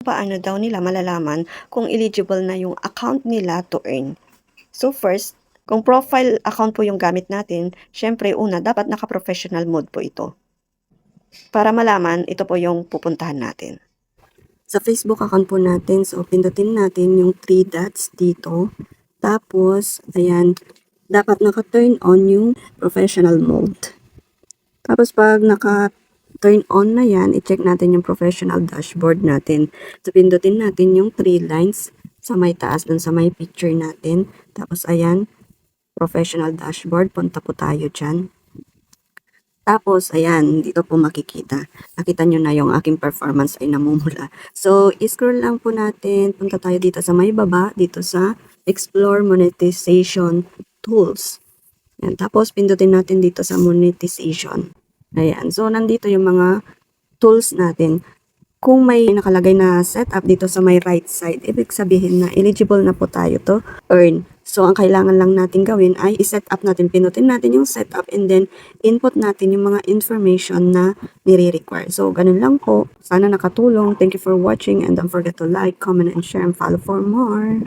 Paano daw nila malalaman kung eligible na yung account nila to earn? So first, kung profile account po yung gamit natin, syempre una dapat naka-professional mode po ito. Para malaman, ito po yung pupuntahan natin. Sa Facebook account po natin, so pindutin natin yung 3 dots dito. Tapos, ayan, dapat naka-turn on yung professional mode. Tapos pag naka-turn on na yan, i-check natin yung professional dashboard natin. So, pindutin natin yung 3 lines sa may taas dun sa may picture natin. Tapos, ayan, professional dashboard. Punta po tayo dyan. Tapos, ayan, dito po makikita. Nakita nyo na yung aking performance ay namumula. So, scroll lang po natin. Punta tayo dito sa may baba, dito sa Explore Monetization Tools. Ayan, tapos, pindutin natin dito sa Monetization. Ayan, so nandito yung mga tools natin. Kung may nakalagay na setup dito sa may right side, ibig sabihin na eligible na po tayo to earn. So, ang kailangan lang natin gawin ay i-set up natin, pinutin natin yung setup and then input natin yung mga information na nire-require. So, ganun lang po. Sana nakatulong. Thank you for watching and don't forget to like, comment, and share and follow for more.